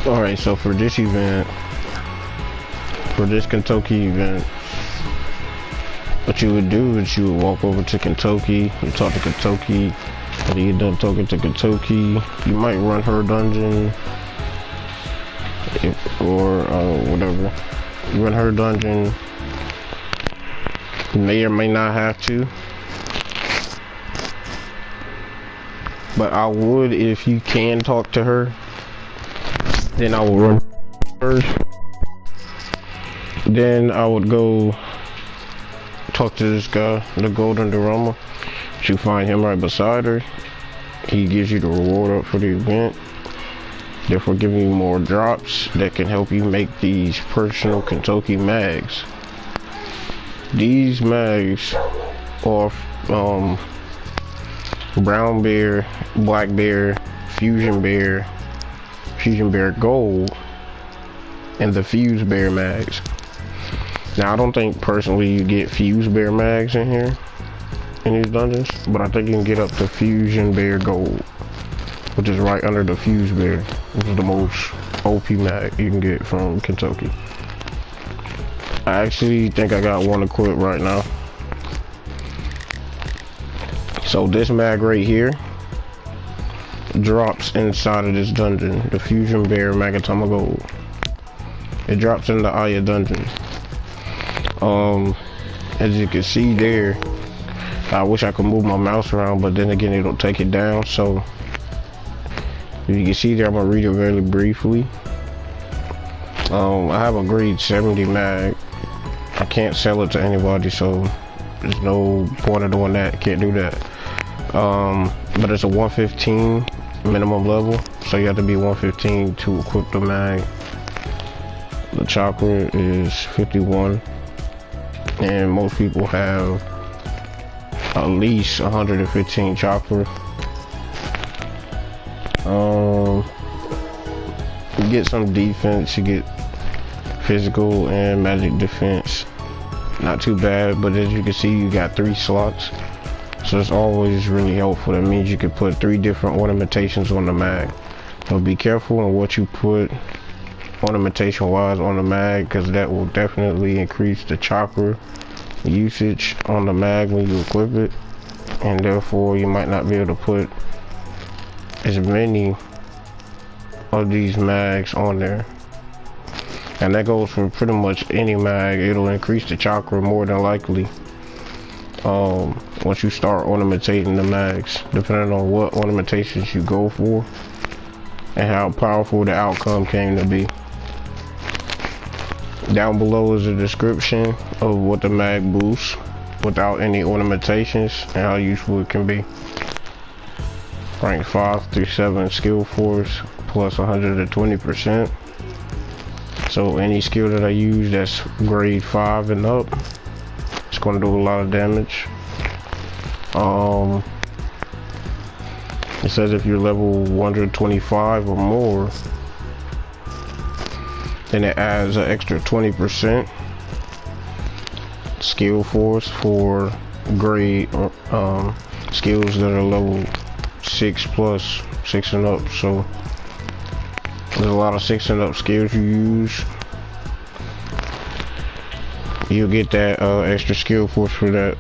Alright, so for this event, for this Kintoki event, what you would do is you would walk over to Kintoki, you talk to Kintoki, after you get done talking to Kintoki, you might run her dungeon, or whatever. You run her dungeon, you may or may not have to, but I would, if you can talk to her, then I will run first. Then I would go talk to this guy, the Golden Dorama. You find him right beside her. He gives you the reward up for the event, therefore giving you more drops that can help you make these personal Kintoki mags. These mags are brown bear, black bear, fusion bear gold, and the fuse bear mags. Now I don't think personally you get fuse bear mags in here in these dungeons, but I think you can get up to fusion bear gold, which is right under the fuse bear, which is the most OP mag you can get from Kintoki. I actually think I got one equipped right now. So this mag right here drops inside of this dungeon, the fusion bear magatama gold. It drops in the Aya dungeon. As you can see there, I wish I could move my mouse around, but then again it'll take it down. So if you can see there, I'm gonna read it very briefly. I have a grade 70 mag. I can't sell it to anybody, so there's no point of doing that. Can't do that. But it's a 115 minimum level, so you have to be 115 to equip the mag. The chakra is 51, and most people have at least 115 chakra. You get some defense, you get physical and magic defense. Not too bad, but as you can see, you got 3 slots. So it's always really helpful. That means you can put 3 different ornamentations on the mag. So be careful on what you put ornamentation wise on the mag, because that will definitely increase the chakra usage on the mag when you equip it, and therefore you might not be able to put as many of these mags on there. And that goes for pretty much any mag. It'll increase the chakra more than likely once you start ornamentating the mags, depending on what ornamentations you go for and how powerful the outcome came to be. Down below is a description of what the mag boosts without any ornamentations and how useful it can be. Rank 5 through 7 skill force plus 120%. So any skill that I use that's grade 5 and up, it's going to do a lot of damage. It says if you're level 125 or more, then it adds an extra 20% skill force for grade skills that are level 6 plus, 6 and up. So there's a lot of 6 and up skills you use. You'll get that extra skill force for that.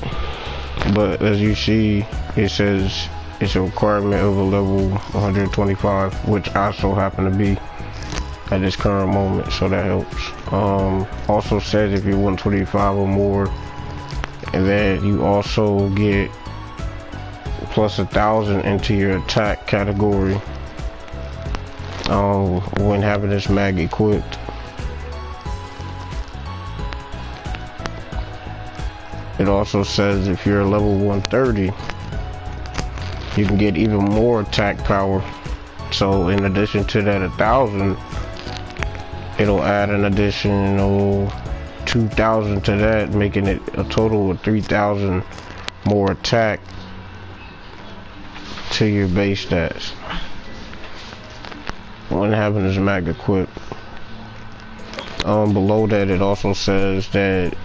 But as you see, it says it's a requirement of a level 125, which I so happen to be at this current moment, so that helps. Also says if you're 125 or more, and then you also get plus 1,000 into your attack category when having this mag equipped. It also says if you're level 130, you can get even more attack power. So in addition to that 1,000, it'll add an additional 2,000 to that, making it a total of 3,000 more attack to your base stats when having this mag equipped. Below that, it also says that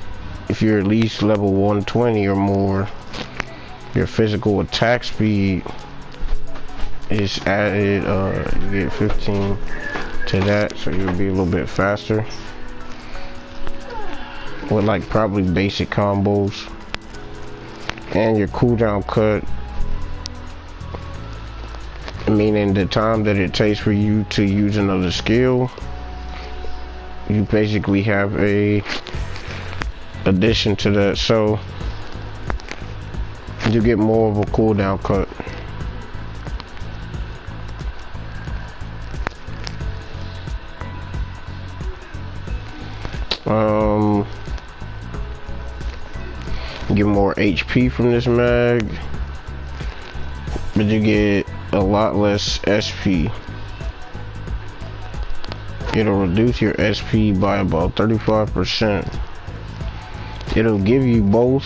if you're at least level 120 or more, your physical attack speed is added. You get 15 to that, so you'll be a little bit faster with like probably basic combos. And your cooldown cut, meaning the time that it takes for you to use another skill, you basically have a addition to that, so you get more of a cooldown cut. Get more HP from this mag, but you get a lot less SP. It'll reduce your SP by about 35%. It'll give you both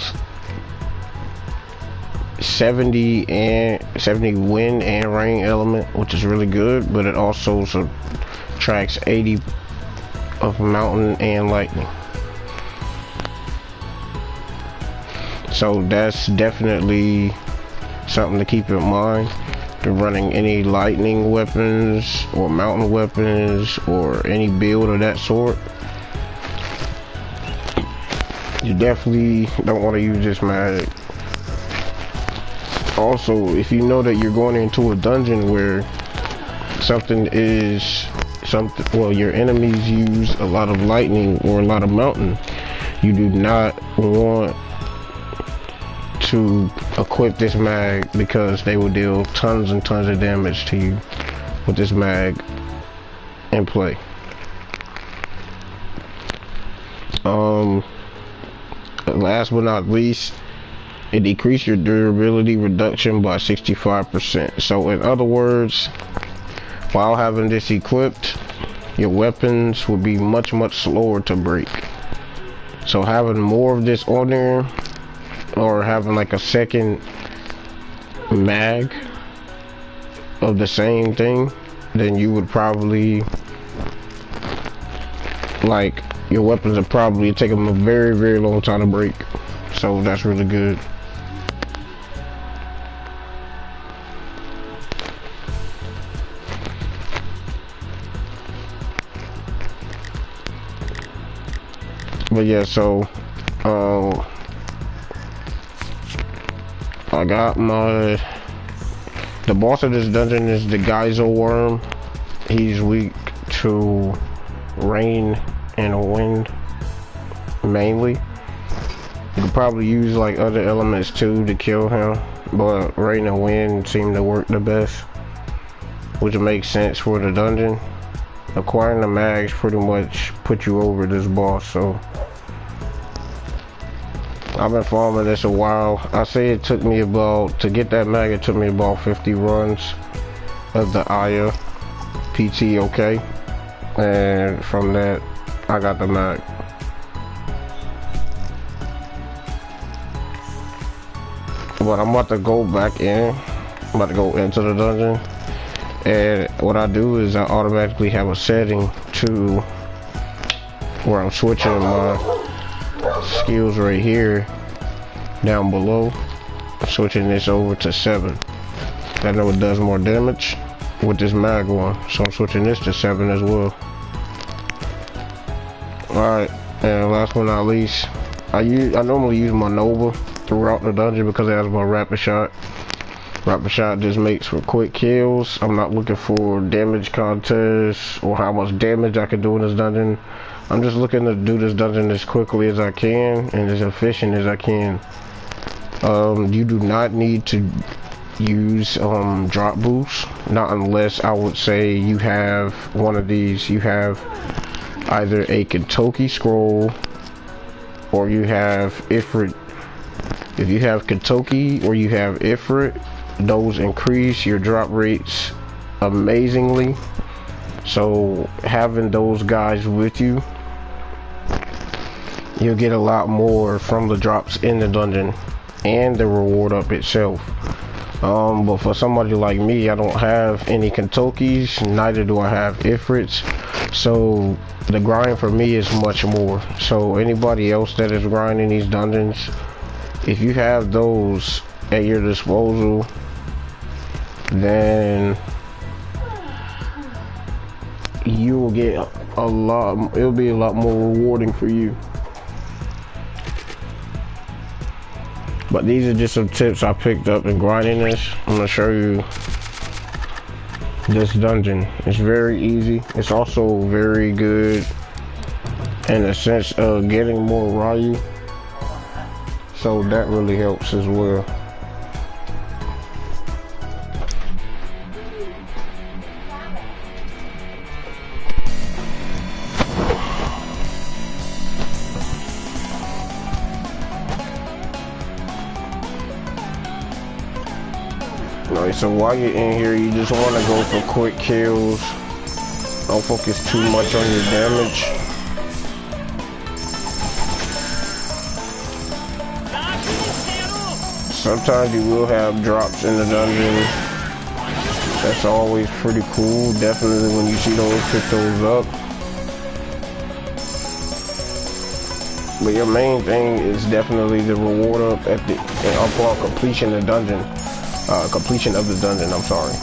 70 wind and rain element, which is really good, but it also subtracts 80 of mountain and lightning. So that's definitely something to keep in mind. If you're running any lightning weapons or mountain weapons or any build of that sort, you definitely don't want to use this mag. Also, if you know that you're going into a dungeon where your enemies use a lot of lightning or a lot of mountain, you do not want to equip this mag, because they will deal tons and tons of damage to you with this mag in play. Last but not least, it decreased your durability reduction by 65%. So in other words, while having this equipped, your weapons will be much slower to break. So having more of this on there, or having like a second mag of the same thing, then you would probably, like, your weapons would probably take them a very long time to break. So that's really good. But yeah, so I got the boss of this dungeon is the geyser worm. He's weak to rain and wind mainly. You could probably use like other elements too to kill him, but rain and wind seem to work the best, which makes sense for the dungeon. Acquiring the mags pretty much put you over this boss. So I've been farming this a while. I say it took me to get that mag, it took me about 50 runs of the Aya PTOK, and from that I got the mag. But I'm about to go back in. I'm about to go into the dungeon, and what I do is I automatically have a setting to where I'm switching my skills right here down below, switching this over to 7. I know it does more damage with this mag one, so I'm switching this to 7 as well. Alright, and last but not least, I normally use my Nova throughout the dungeon because it has my rapid shot. Rapid shot just makes for quick kills. I'm not looking for damage contests or how much damage I can do in this dungeon. I'm just looking to do this dungeon as quickly as I can and as efficient as I can. You do not need to use drop boosts, not unless I would say you have one of these. You have either a Kintoki scroll or you have Ifrit. If you have Kintoki or you have Ifrit, those increase your drop rates amazingly. So having those guys with you, you'll get a lot more from the drops in the dungeon and the reward up itself. But for somebody like me, I don't have any Kintokis, neither do I have Ifrits, so the grind for me is much more. So anybody else that is grinding these dungeons, if you have those at your disposal, then you will get a lot, it'll be a lot more rewarding for you. But these are just some tips I picked up in grinding this. I'm gonna show you this dungeon. It's very easy. It's also very good in the sense of getting more Ryu. So that really helps as well. Alright, so while you're in here, you just want to go for quick kills. Don't focus too much on your damage. Sometimes you will have drops in the dungeon. That's always pretty cool. Definitely when you see those, pick those up. But your main thing is definitely the reward up at the upon completion of the dungeon. Completion of the dungeon, I'm sorry.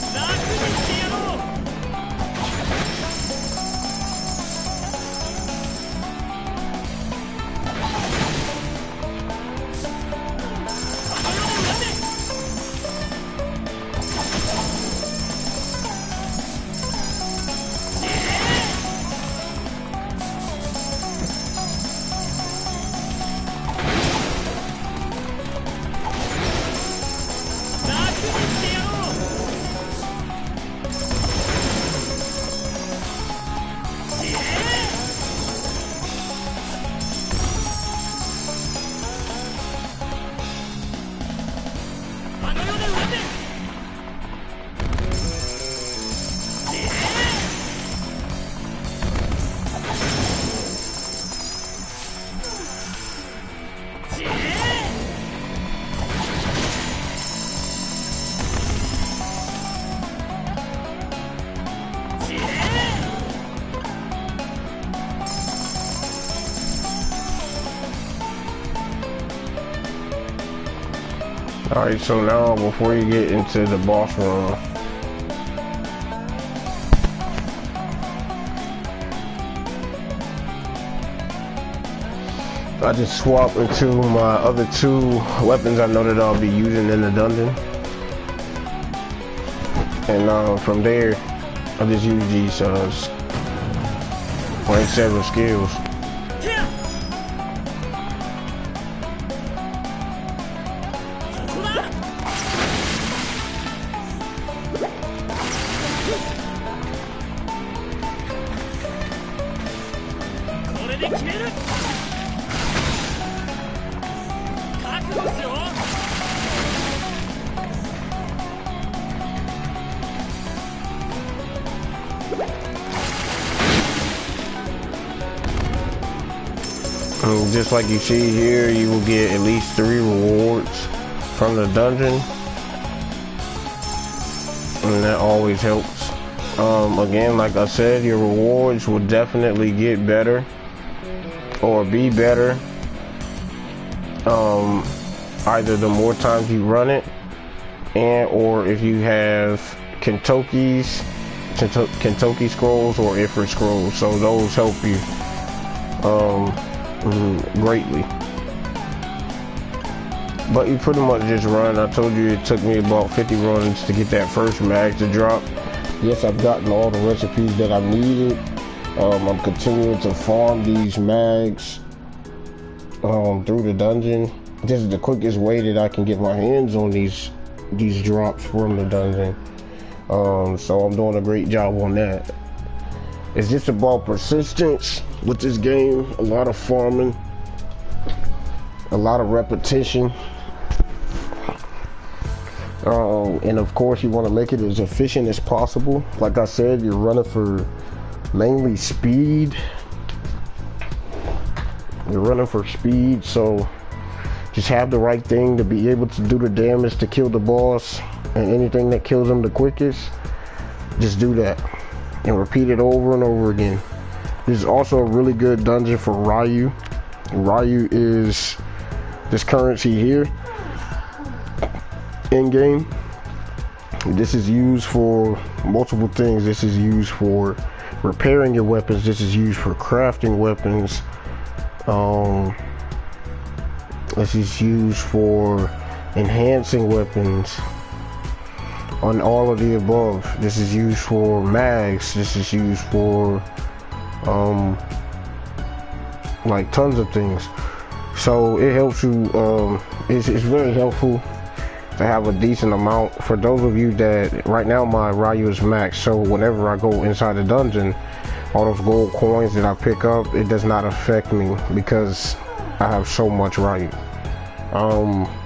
Alright, so now before you get into the boss room, I just swap into my other two weapons I know that I'll be using in the dungeon. And from there, I just use these rank 7 skills. Just like you see here, you will get at least 3 rewards from the dungeon, and that always helps. Again, like I said, your rewards will definitely get better or be better either the more times you run it, and or if you have Kintoki scrolls or Ifrit scrolls, so those help you greatly. But you pretty much just run. I told you it took me about 50 runs to get that first mag to drop. Yes, I've gotten all the recipes that I needed. I'm continuing to farm these mags through the dungeon. This is the quickest way that I can get my hands on these drops from the dungeon. So I'm doing a great job on that. It's just about persistence with this game, a lot of farming, a lot of repetition, and of course you want to make it as efficient as possible. Like I said, you're running for mainly speed. You're running for speed, so just have the right thing to be able to do the damage to kill the boss, and anything that kills him the quickest, just do that and repeat it over and over again. This is also a really good dungeon for Ryu. Ryu is this currency here in game. This is used for multiple things. This is used for repairing your weapons. This is used for crafting weapons. This is used for enhancing weapons. On all of the above. This is used for mags. This is used for like tons of things. So it helps you. It's very helpful to have a decent amount. For those of you that right now my Ryu is max, so whenever I go inside the dungeon, all those gold coins that I pick up, it does not affect me because I have so much Ryu.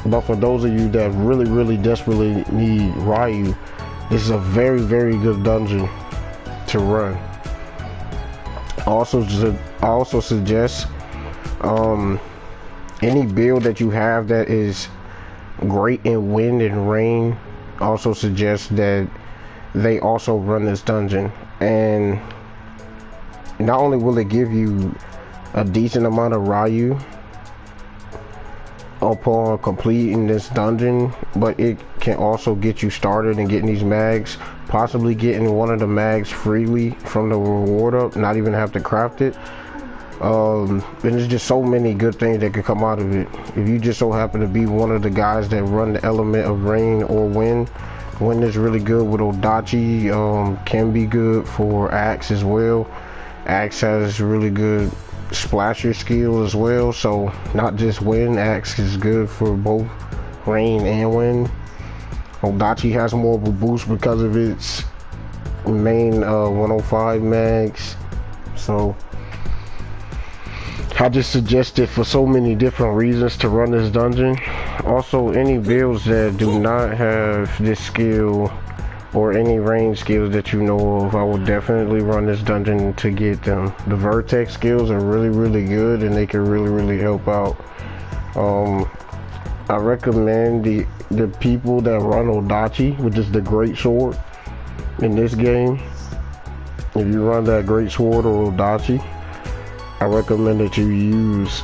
But for those of you that really desperately need Ryu, this is a very good dungeon to run. I also suggest any build that you have that is great in wind and rain, also suggest that they also run this dungeon. And not only will it give you a decent amount of Ryu upon completing this dungeon, but it can also get you started in getting these mags, possibly getting one of the mags freely from the reward up, not even have to craft it. And there's just so many good things that could come out of it. If you just so happen to be one of the guys that run the element of rain or wind, wind is really good with Odachi, can be good for Axe as well. Axe has really good splasher skill as well, so not just wind. Axe is good for both rain and wind. Odachi has more of a boost because of its main 105 mags. So I just suggest it for so many different reasons to run this dungeon. Also, any builds that do not have this skill or any range skills that you know of, I would definitely run this dungeon to get them. The vertex skills are really good, and they can really help out. I recommend the people that run Odachi, which is the great sword in this game. If you run that great sword or Odachi, I recommend that you use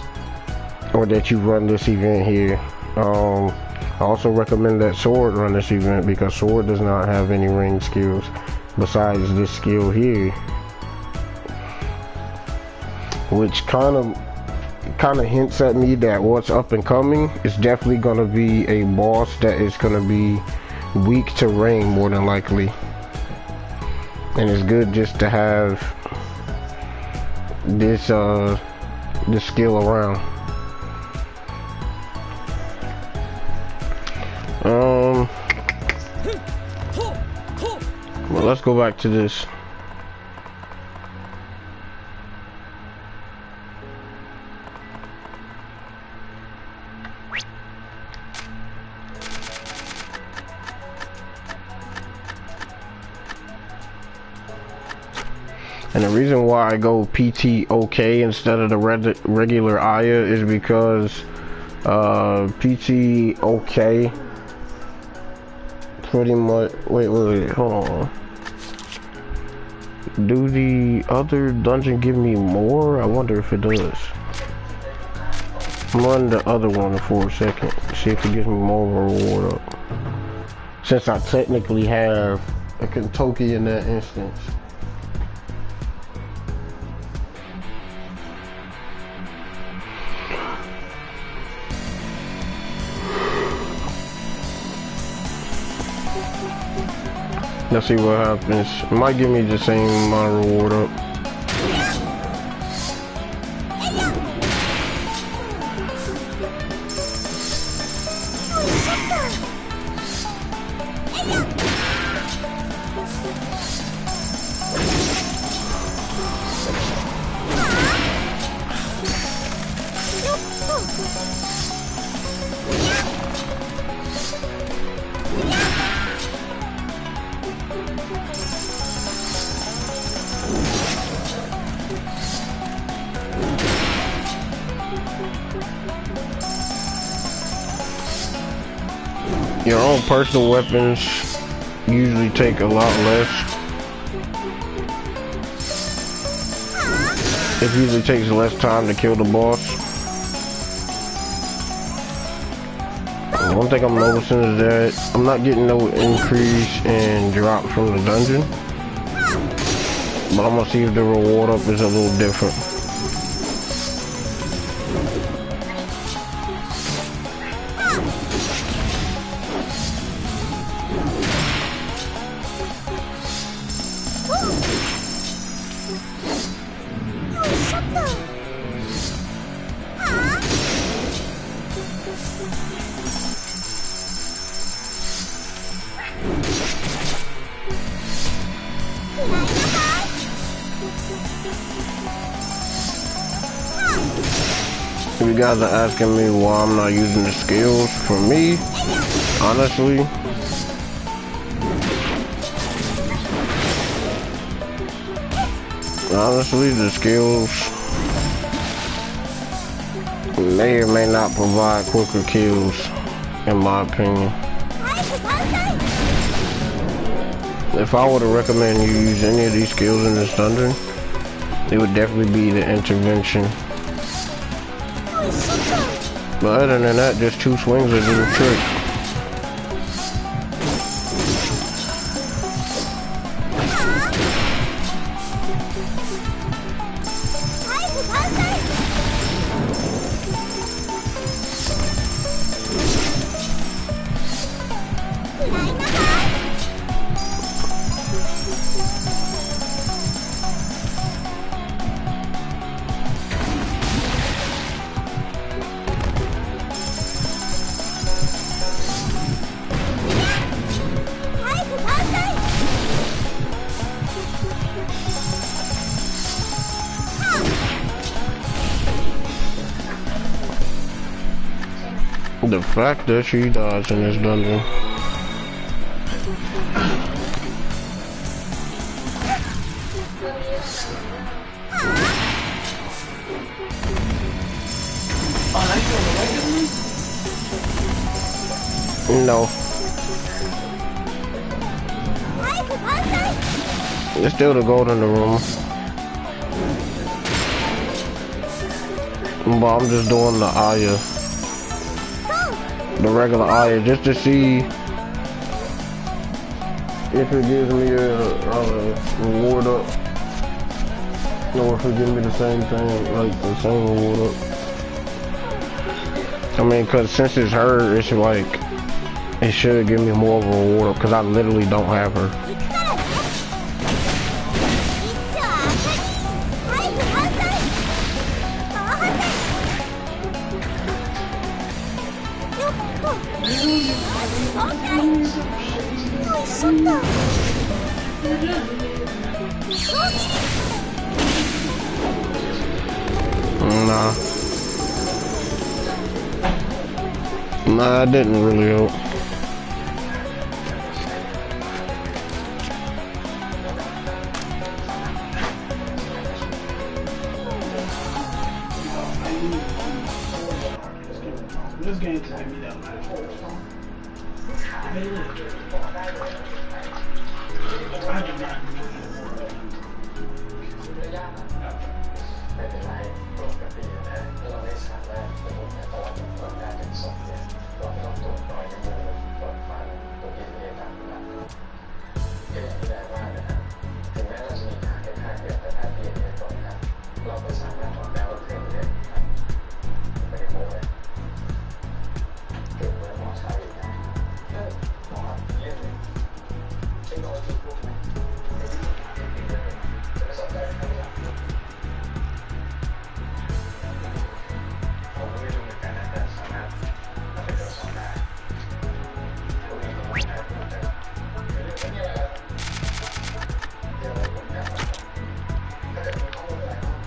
or that you run this event here. I also recommend that sword run this event because sword does not have any range skills besides this skill here, which kind of hints at me that what's up and coming is definitely going to be a boss that is going to be weak to rain more than likely, and it's good just to have this skill around. Well, let's go back to this. And the reason why I go PTOK instead of the regular Aya is because PTOK pretty much, wait, hold on. Do the other dungeon give me more? I wonder if it does. I'm running the other one for a second, see if it gives me more of a reward up. Since I technically have a Kintoki in that instance. Let's see what happens. It might give me the same amount of reward up. Your own personal weapons usually take a lot less. It usually takes less time to kill the boss. One thing I'm noticing is that I'm not getting no increase in drop from the dungeon. But I'm gonna see if the reward up is a little different. You guys are asking me why I'm not using the skills. For me, honestly, the skills may or may not provide quicker kills, in my opinion. If I were to recommend you use any of these skills in this dungeon, it would definitely be the intervention. But other than that, just 2 swings will do the trick. The fact that she dies in this dungeon. No. There's still the gold in the room. But I'm just doing the Aya. The regular Aya, just to see if it gives me a reward up, or if it gives me the same thing, like the same reward up. I mean, cause since it's her, it's like, it should give me more of a reward up, cause I literally don't have her. Nah, it didn't really help. This game tied me down. I do not.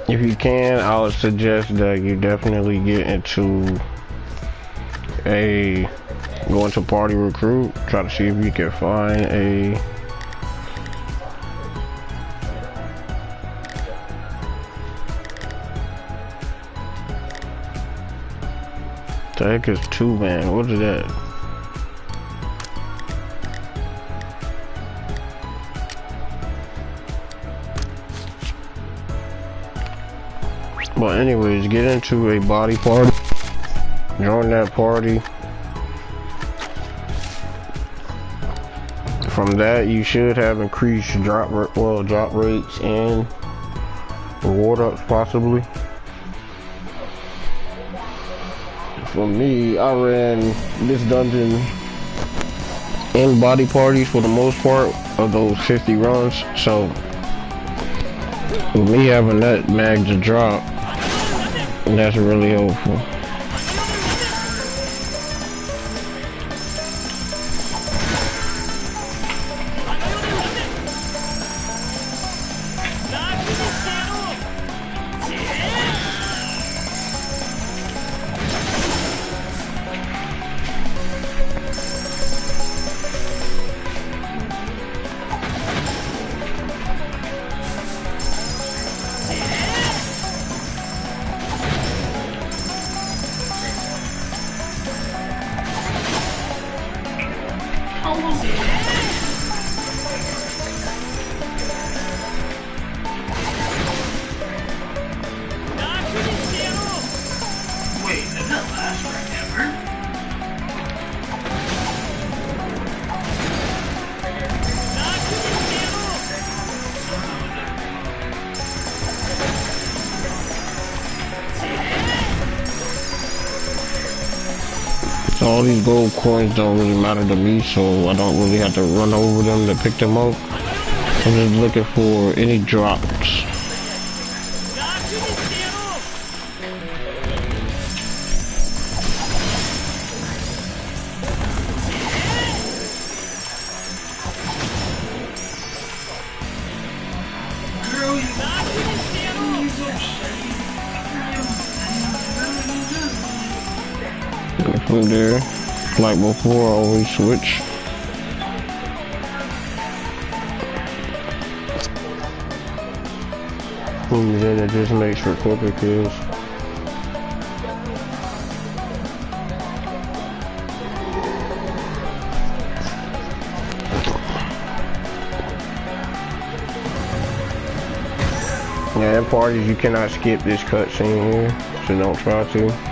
If you can, I would suggest that you definitely get into go into party recruit, try to see if you can find a the heck is 2-man? What is that? But anyways, get into a body party, join that party, From that, you should have increased drop rates and reward ups possibly. For me, I ran this dungeon in body parties for the most part of those 50 runs. So with me having that mag to drop, that's really helpful. So all these gold coins don't really matter to me, so I don't really have to run over them to pick them up. I'm just looking for any drops. From there, like before, I always switch. And then it just makes for quicker kills. Yeah, in parties you cannot skip this cutscene here, so don't try to.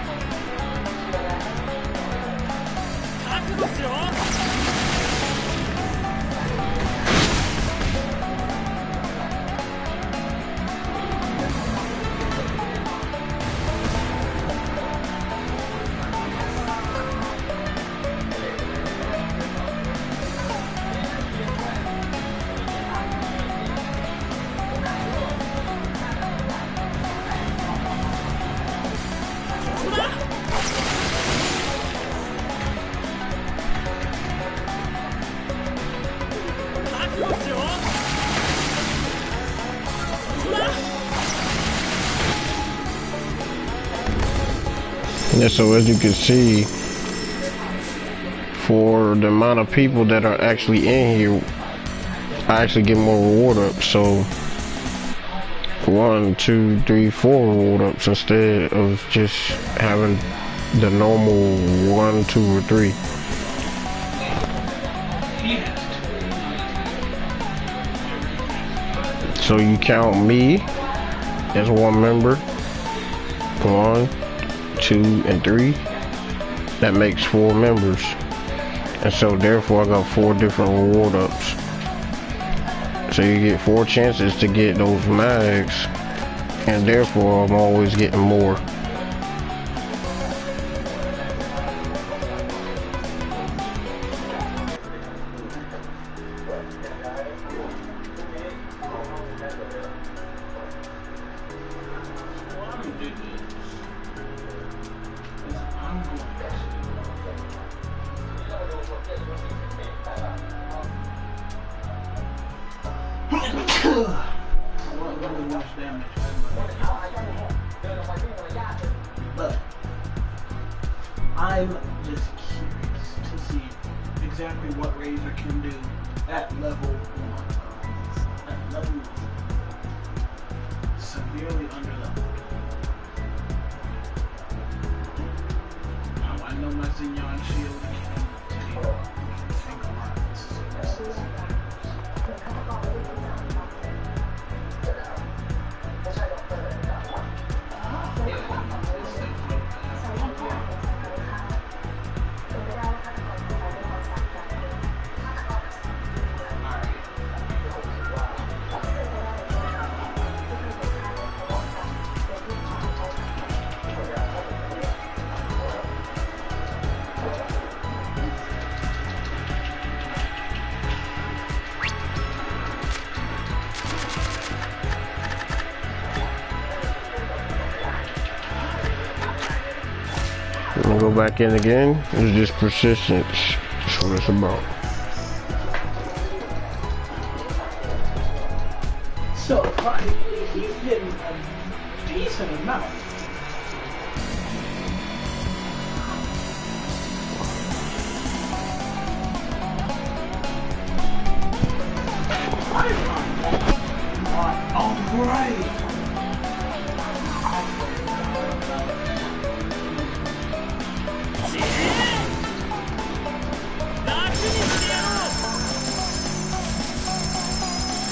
Yeah, so as you can see, for the amount of people that are actually in here, I actually get more reward ups. So 1, 2, 3, 4 reward ups instead of just having the normal 1, 2, or 3. So you count me as one member. 1, 2, and 3. That makes 4 members. And so therefore I got 4 different reward ups. So you get 4 chances to get those mags, and therefore I'm always getting more. But I'm just curious to see exactly what Razor can do at level 1. At level 1. Severely underleveled. Now I know my Xignon shield can take a lot. and go back in again. It's just persistence. That's what it's about. So, he's getting a decent amount. Alright.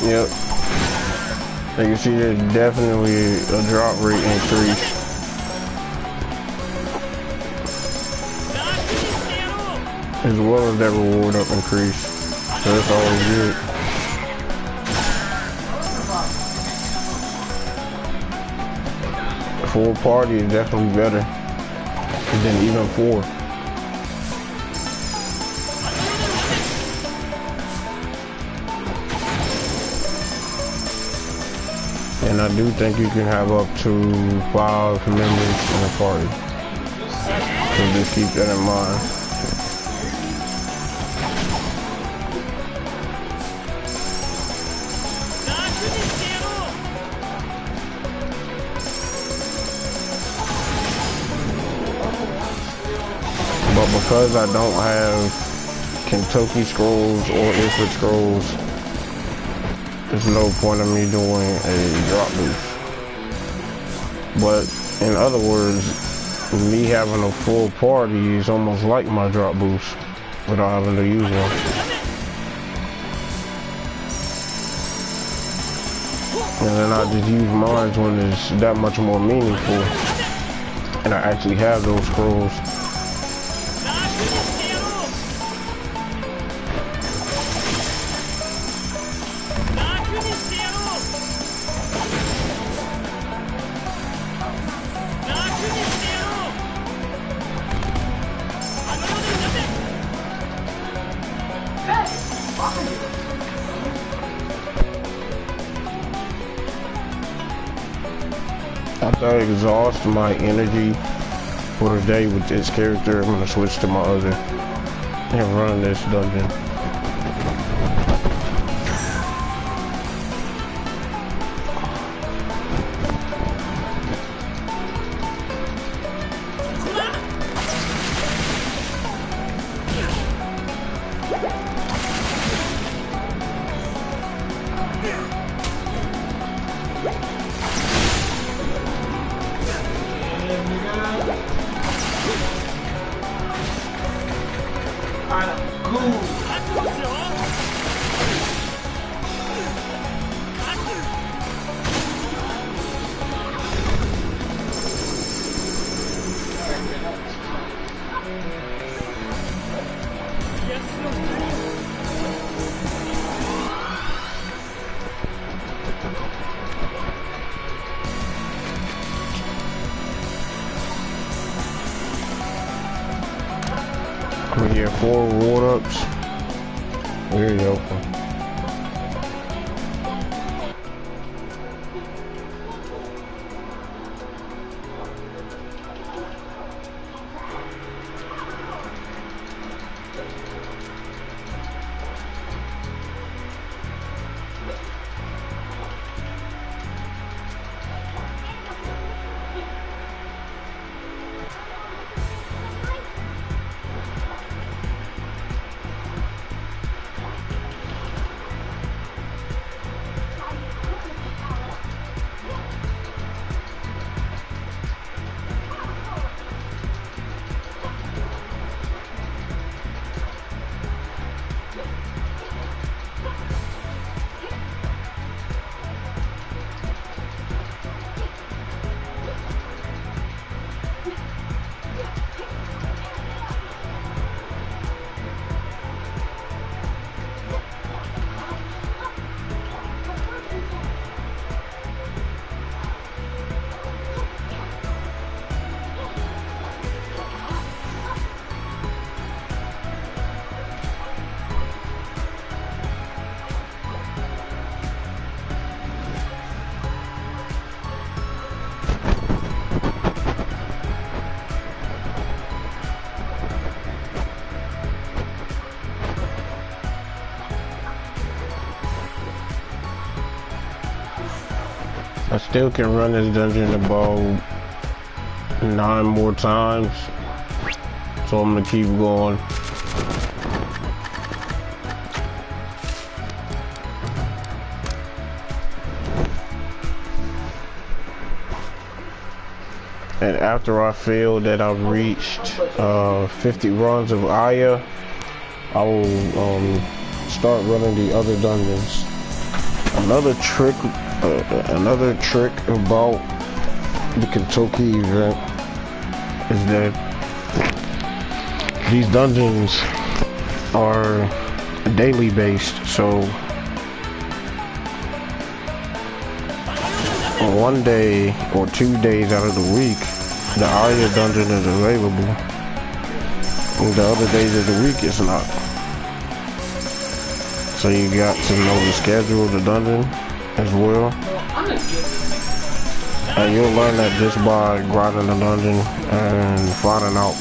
Yep. You can see there's definitely a drop rate increase. As well as that reward up increase. So that's always good. Full party is definitely better than even 4. And I do think you can have up to 5 members in a party. So just keep that in mind. But because I don't have Kintoki scrolls or Ifrit scrolls, there's no point in me doing a drop boost. But in other words, me having a full party is almost like my drop boost without having to use one. And then I just use mine when it's that much more meaningful and I actually have those scrolls. After I exhaust my energy for the day with this character, I'm gonna switch to my other and run this dungeon. We get 4 reward ups. Very open. I still can run this dungeon about 9 more times, so I'm gonna keep going. And after I feel that I've reached 50 runs of Aya, I will start running the other dungeons. Another trick about the Kintoki event is that these dungeons are daily based, so one day or 2 days out of the week, the Aya dungeon is available, and the other days of the week it's not. So you got to know the schedule of the dungeon as well. And you'll learn that just by grinding the dungeon and finding out.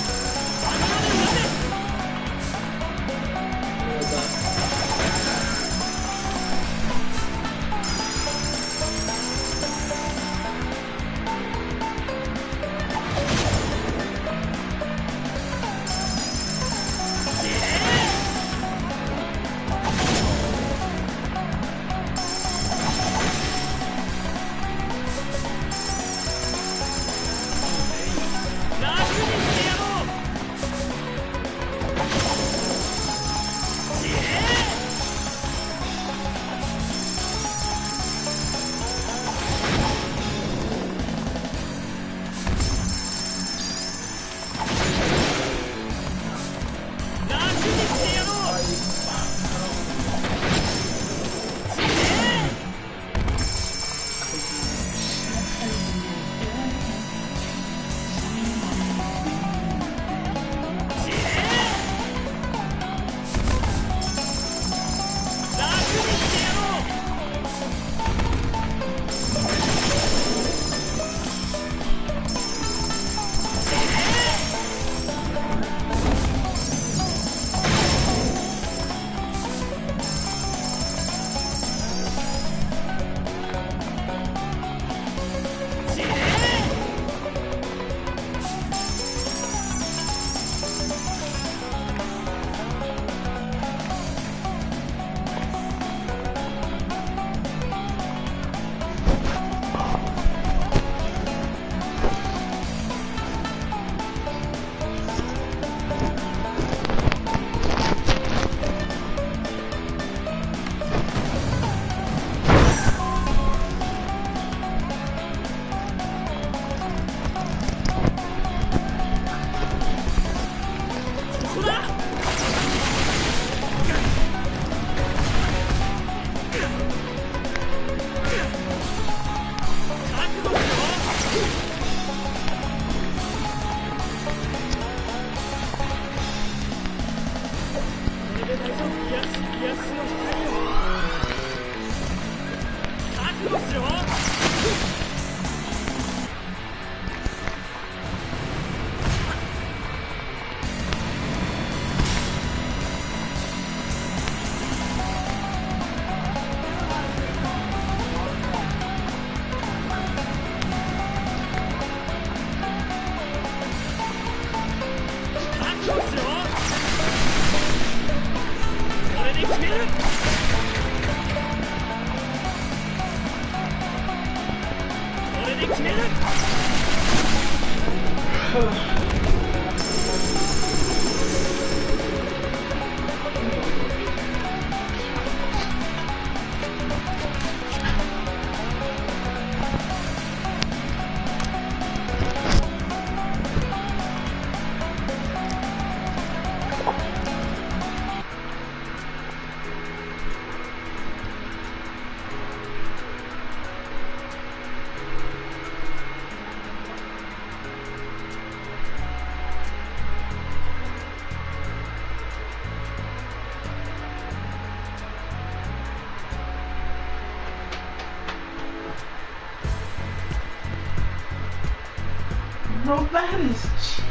Bro, that is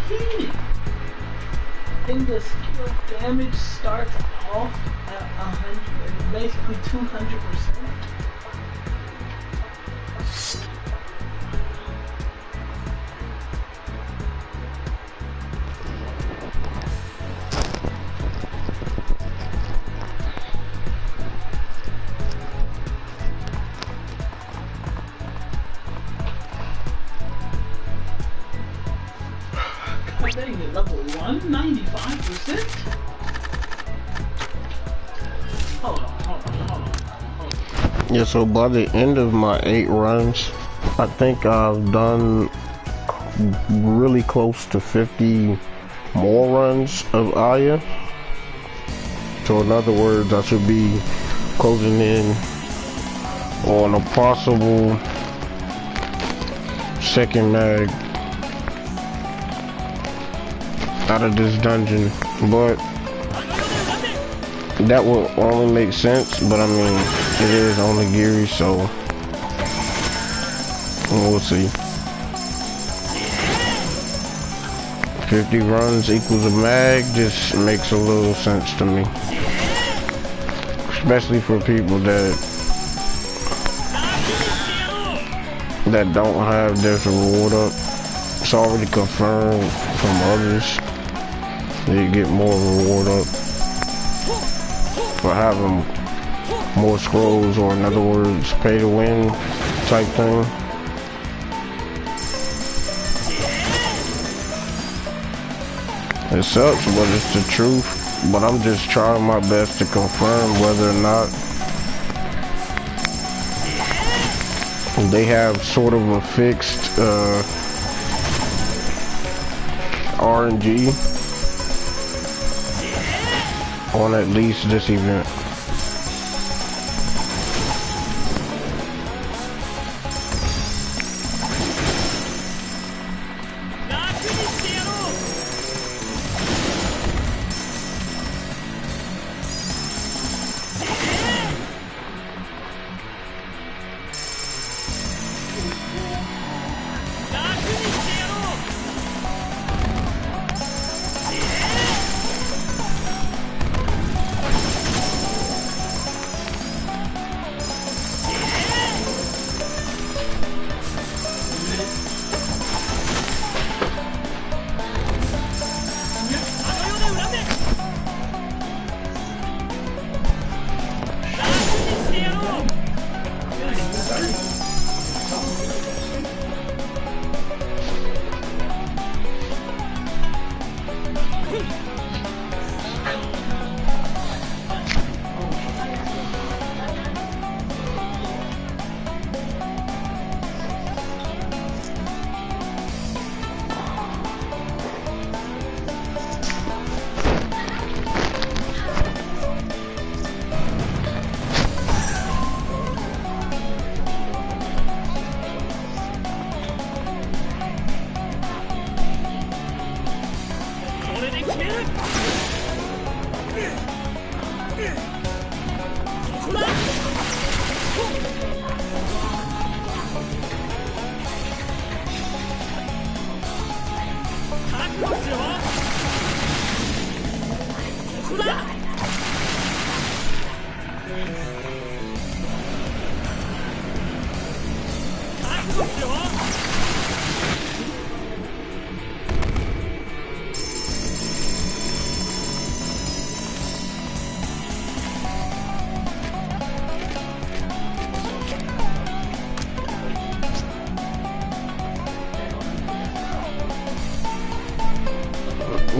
cheating. And the skill damage starts off at 100, basically 200%. run 95%? Hold on. Yeah, so by the end of my 8 runs, I think I've done really close to 50 more runs of Aya. So in other words, I should be closing in on a possible second mag out of this dungeon, but that would only make sense. But I mean, it is Onigiri, so we'll see. 50 runs equals a mag just makes a little sense to me, especially for people that don't have this reward up. It's already confirmed from others that you get more reward up for having more scrolls, or in other words, pay to win type thing. It sucks, but it's the truth. But I'm just trying my best to confirm whether or not they have sort of a fixed RNG on at least this event.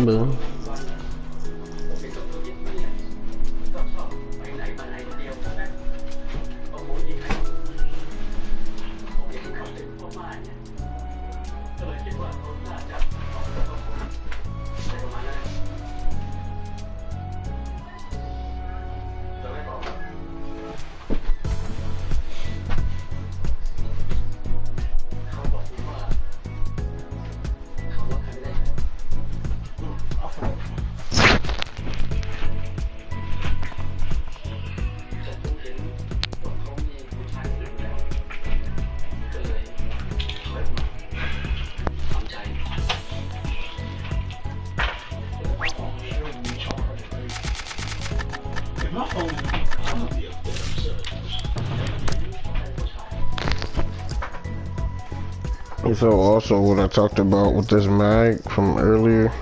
Boom. So also what I talked about with this mag from earlier,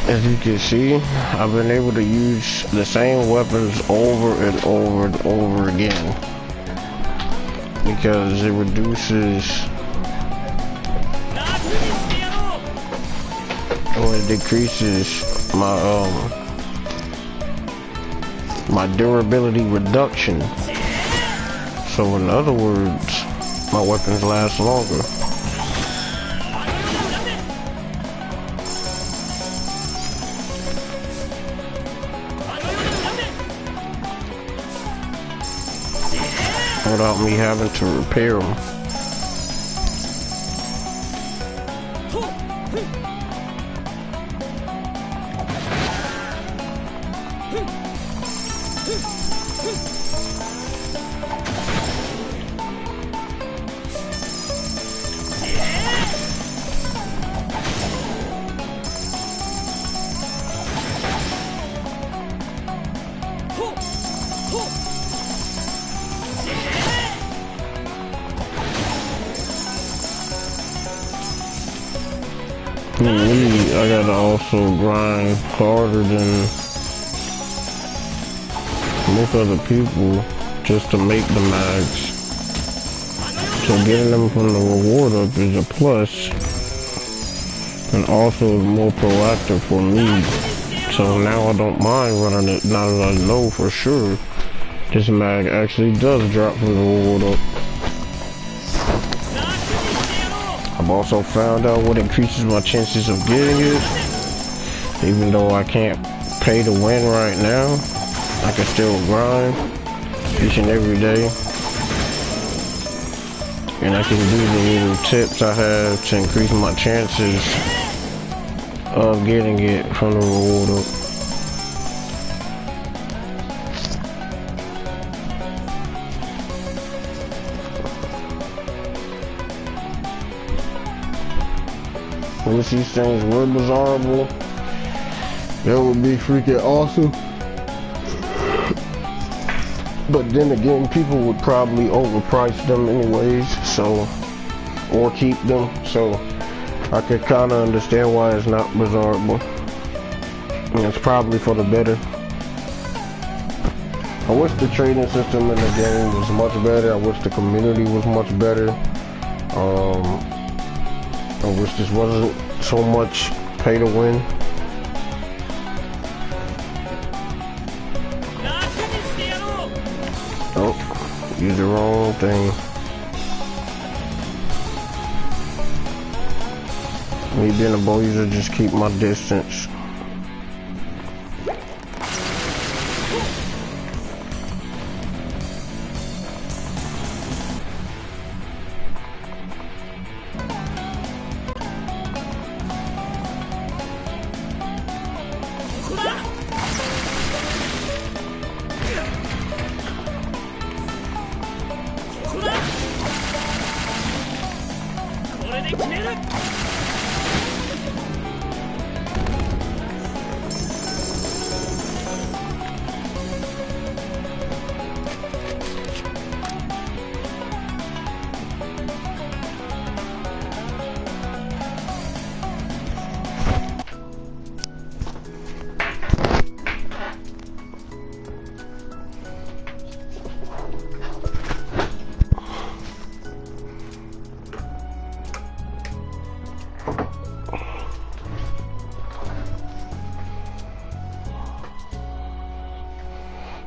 as you can see, I've been able to use the same weapons over and over and over again because it reduces Or it decreases my my durability reduction. So in other words, my weapons last longer. Without me having to repair them. I gotta also grind harder than most other people just to make the mags. So getting them from the reward up is a plus, and also more proactive for me. So now I don't mind running it now that I know for sure this mag actually does drop from the reward up. I've also found out what increases my chances of getting it. Even though I can't pay to win right now, I can still grind each and every day. And I can do the little tips I have to increase my chances of getting it from the reward up. I wish these things were bizarrable. That would be freaking awesome. But then again, people would probably overprice them anyways, so, or keep them, so I could kind of understand why it's not bizarrable. And it's probably for the better. I wish the trading system in the game was much better. I wish the community was much better. I wish this wasn't so much pay to win. Oh, use the wrong thing. Me being a bow user, just keep my distance.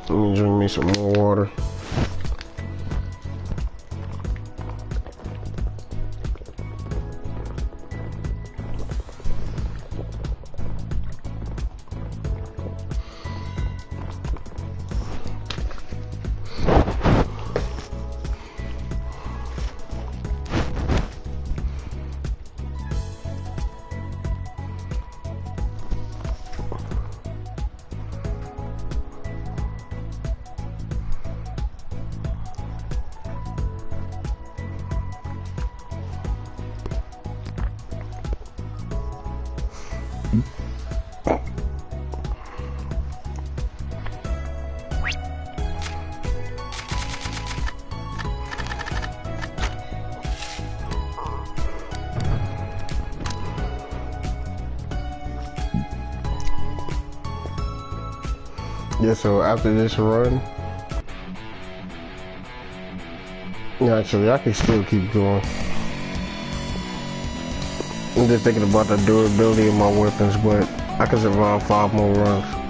Let me drink me some more water. Yeah, so after this run, actually I can still keep going. I'm just thinking about the durability of my weapons, but I can survive 5 more runs.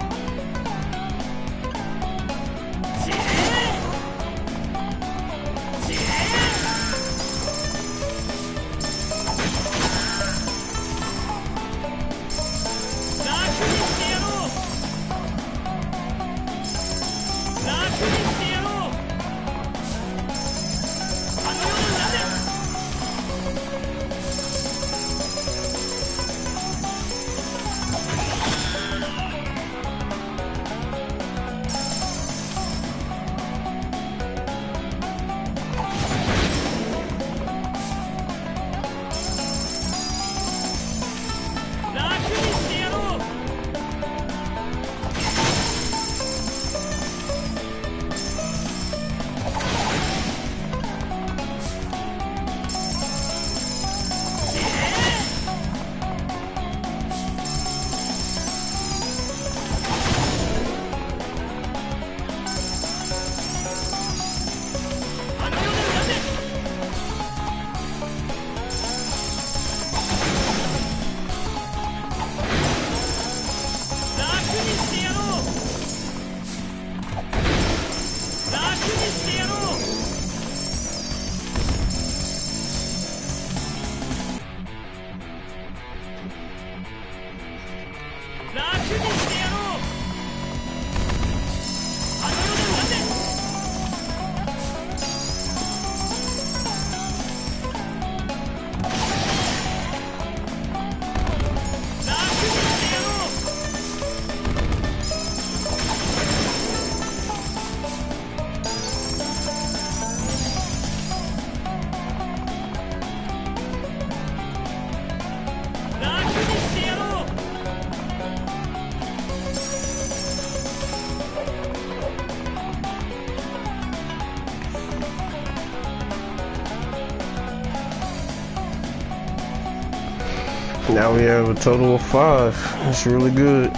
Now we have a total of 5. That's really good.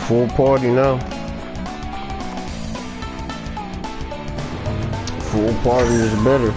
Full party now. Full party is better.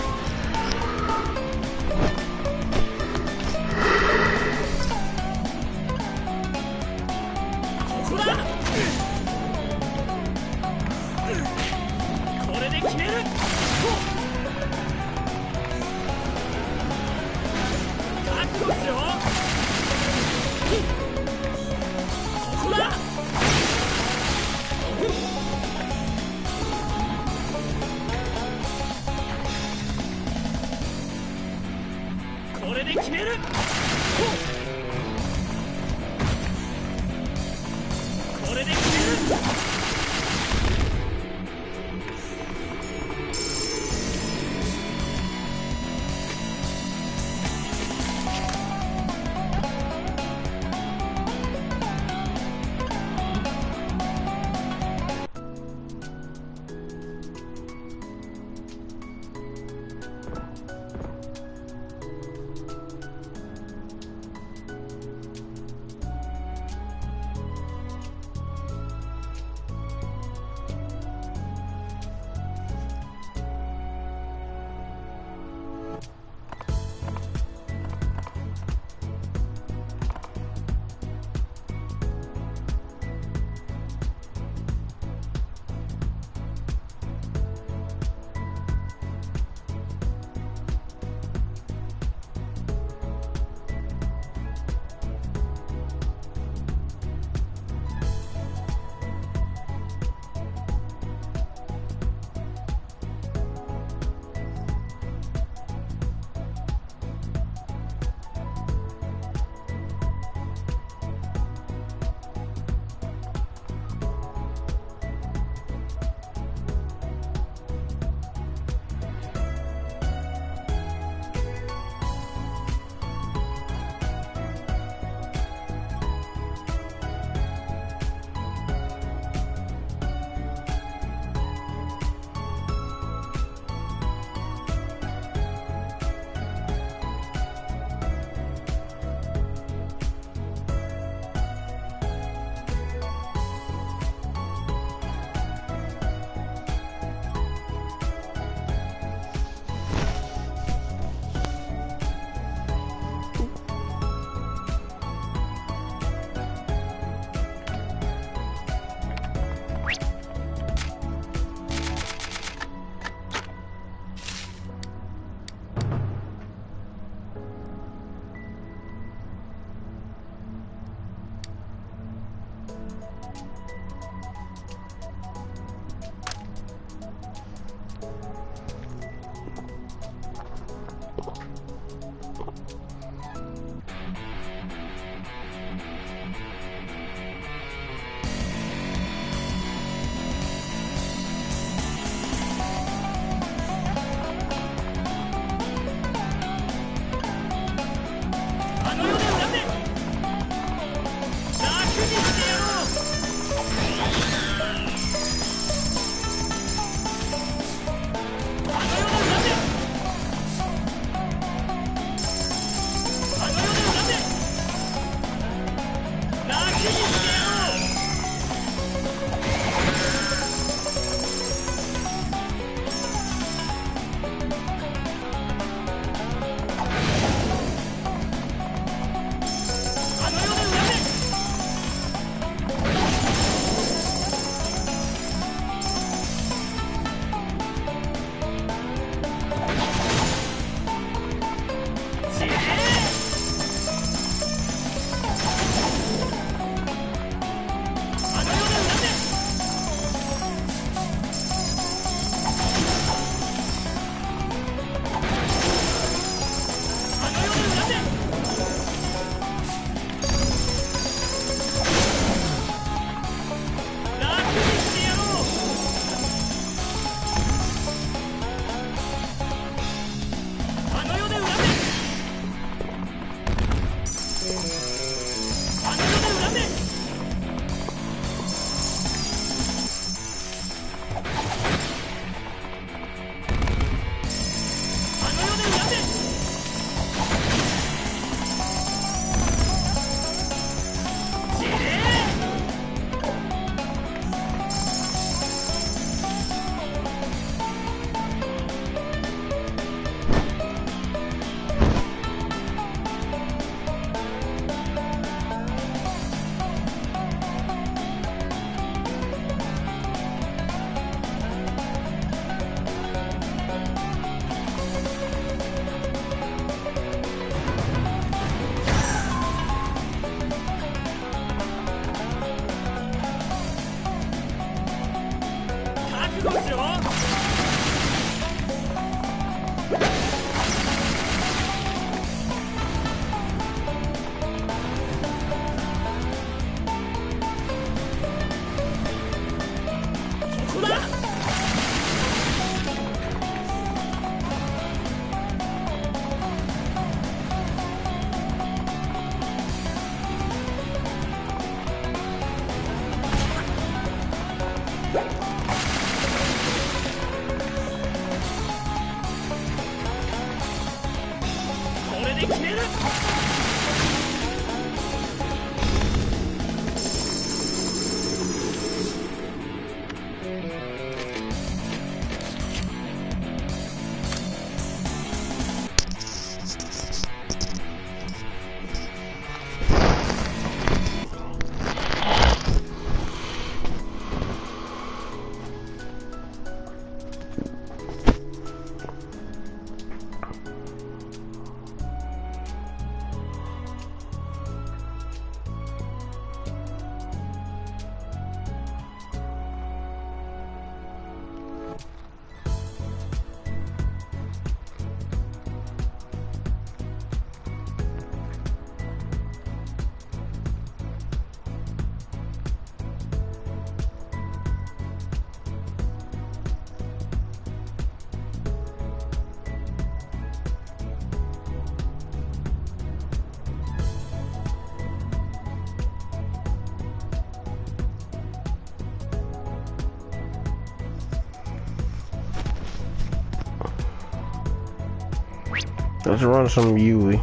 Let's run some Yui.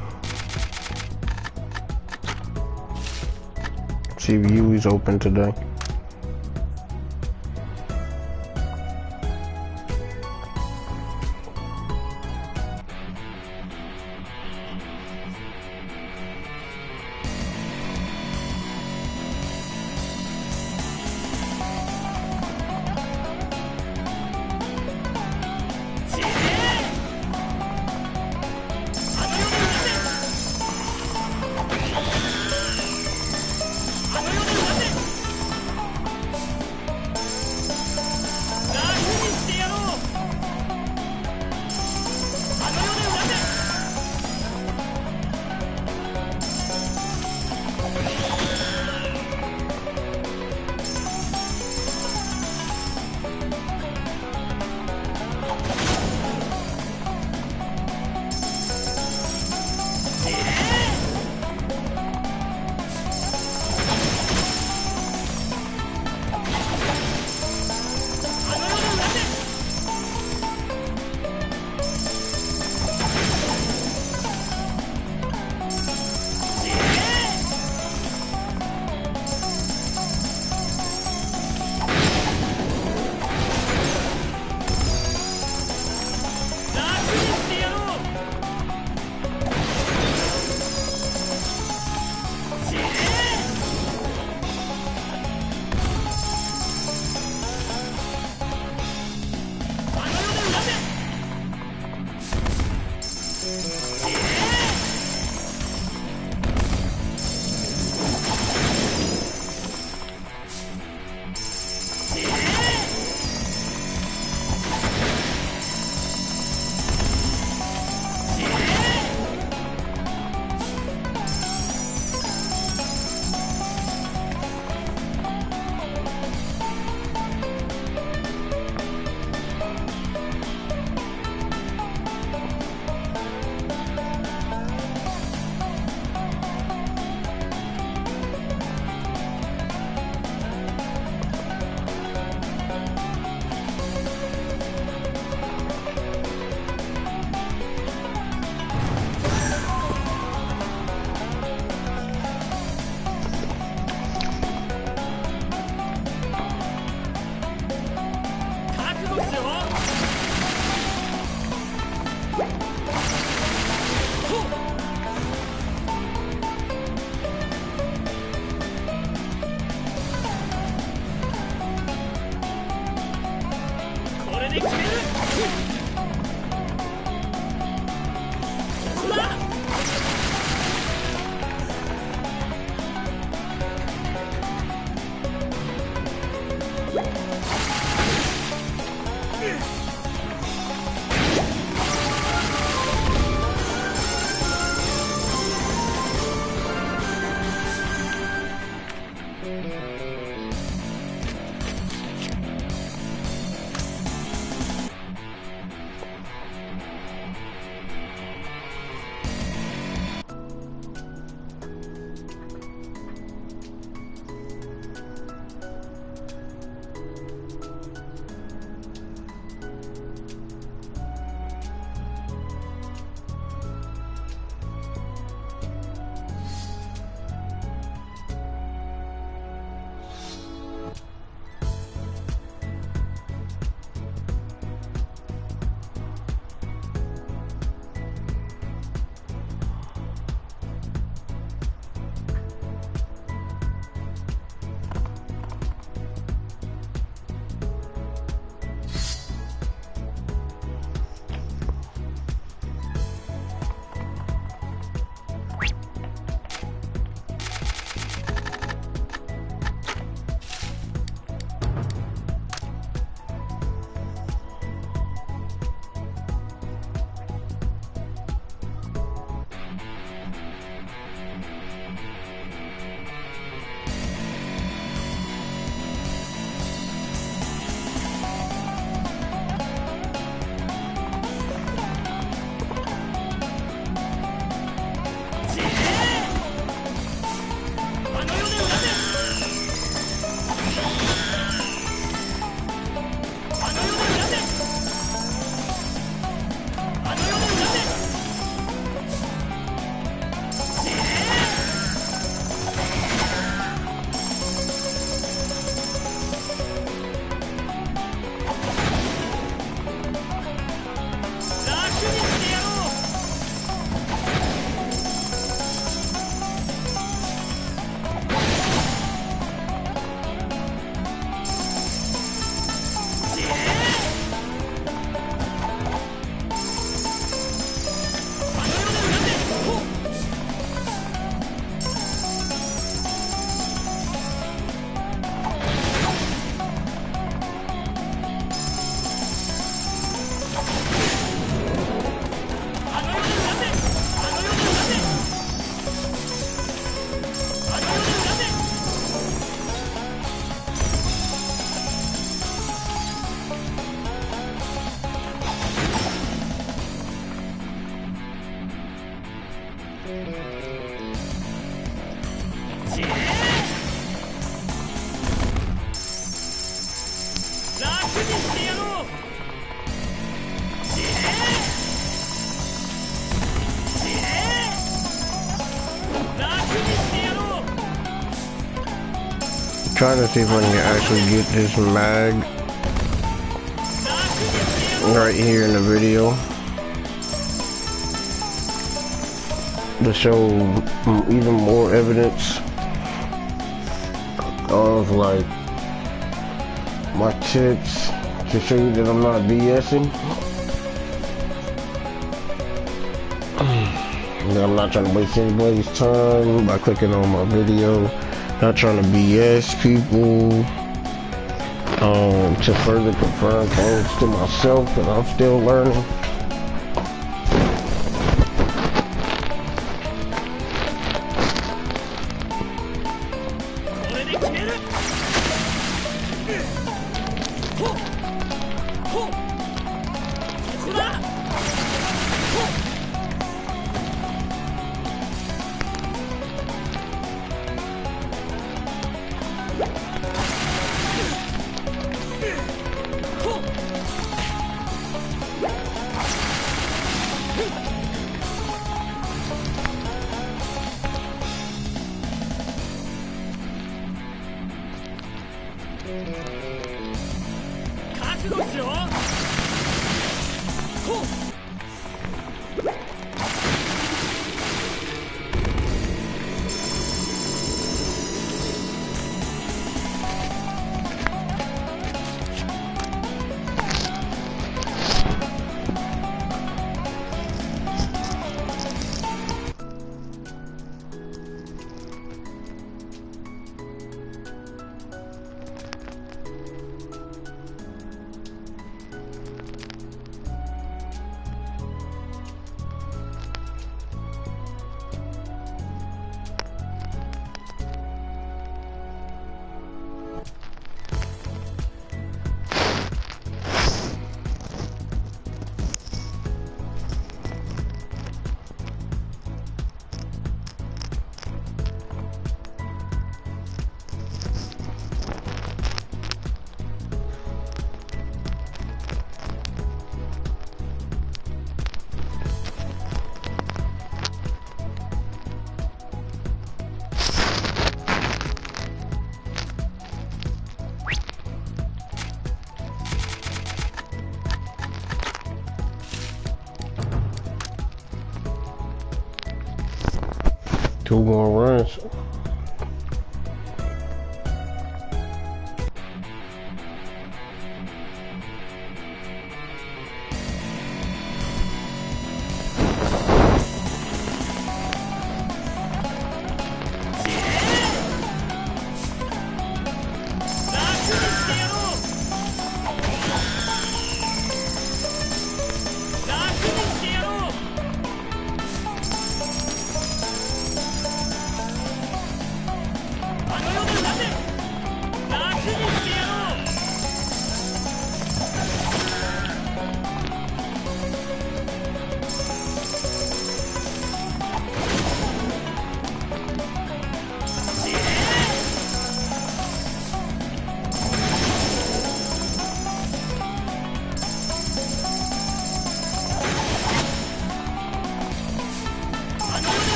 See if Yui's open today. Trying to see if I can actually get this mag right here in the video to show even more evidence of like my tits, to show you that I'm not BSing. And I'm not trying to waste anybody's time by clicking on my video. Not trying to BS people. To further confirm things to myself that I'm still learning. Two more runs.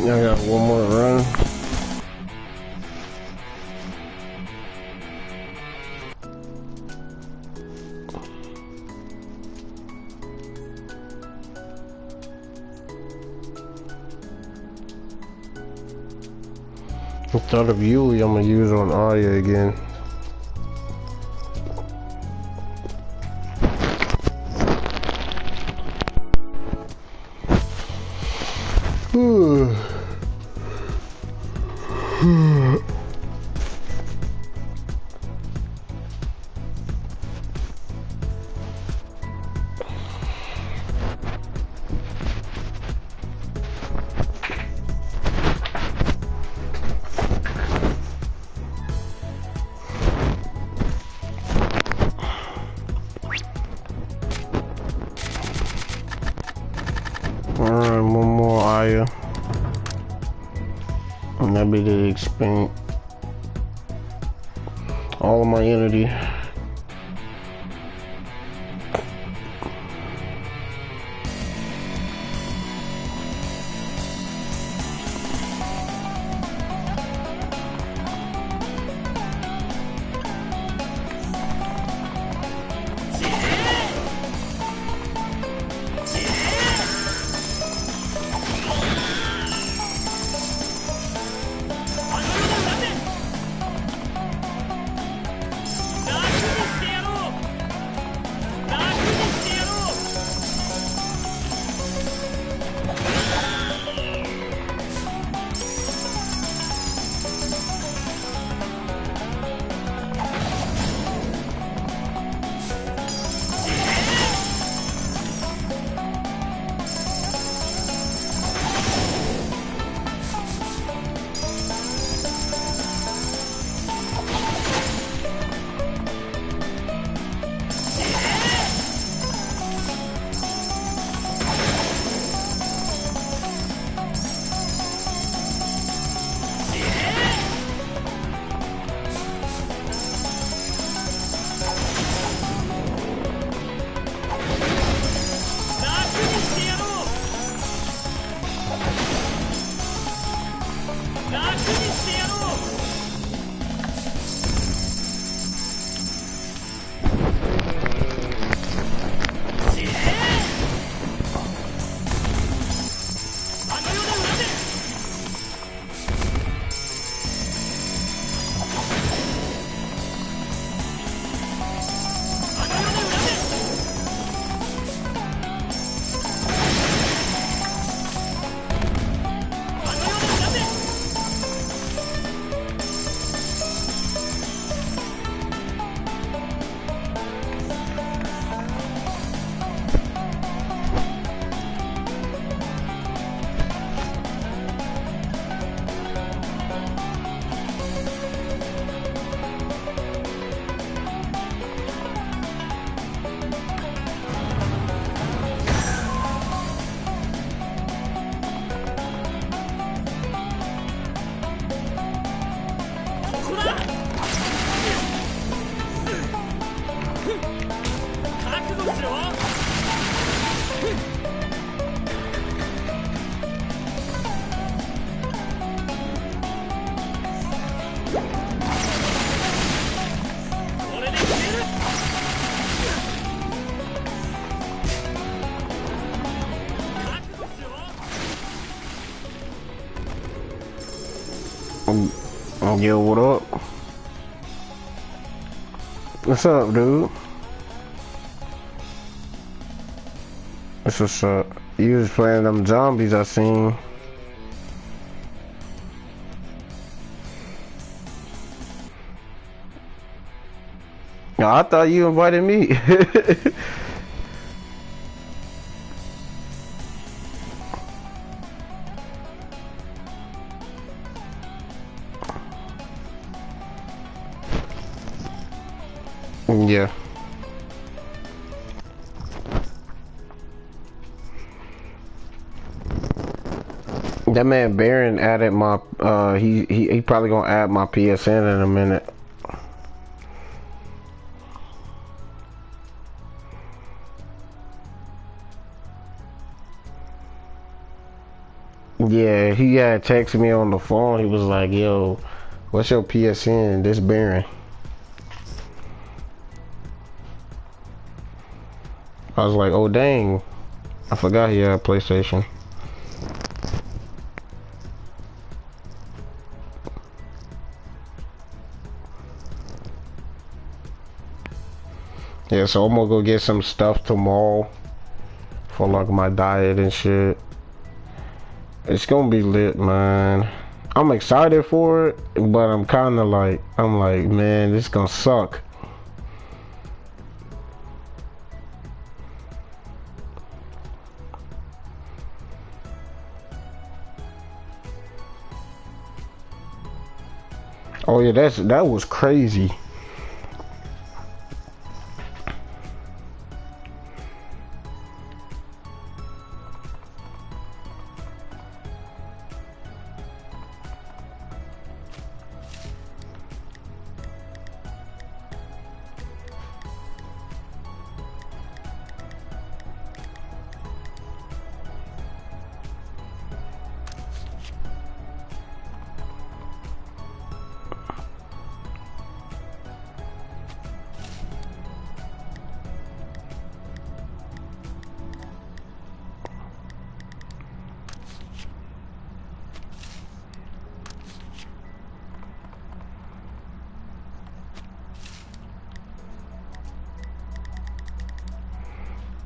I got one more run. Instead of Yui, I'm gonna use on Aya again. Alright, one more Aya. And that'll be to expend all of my energy. Yo, what up? What's up, dude? What's up? You was playing them zombies I seen. No, I thought you invited me. Yeah. That man Baron added my he probably gonna add my PSN in a minute. Yeah, he had texted me on the phone. He was like, "Yo, what's your PSN?" This Baron. I was like, "Oh dang, I forgot he had a PlayStation." Yeah, so I'm gonna go get some stuff tomorrow for like my diet and shit. It's gonna be lit, man. I'm excited for it, but I'm kind of like, man, this gonna suck. Oh yeah, that was crazy.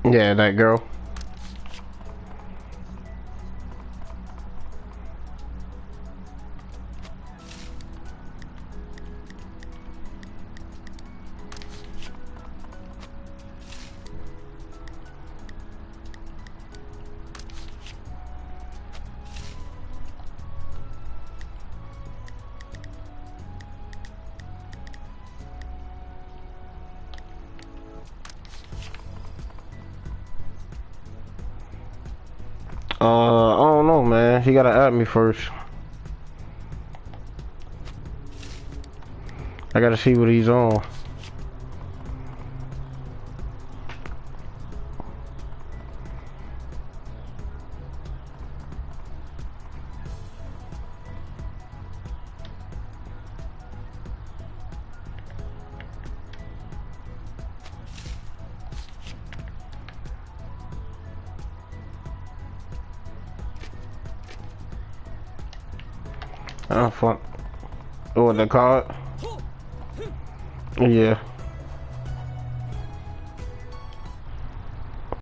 Yeah, that girl. I don't know, man. He gotta add me first. I gotta see what he's on. Oh fuck. Oh, the card? Yeah.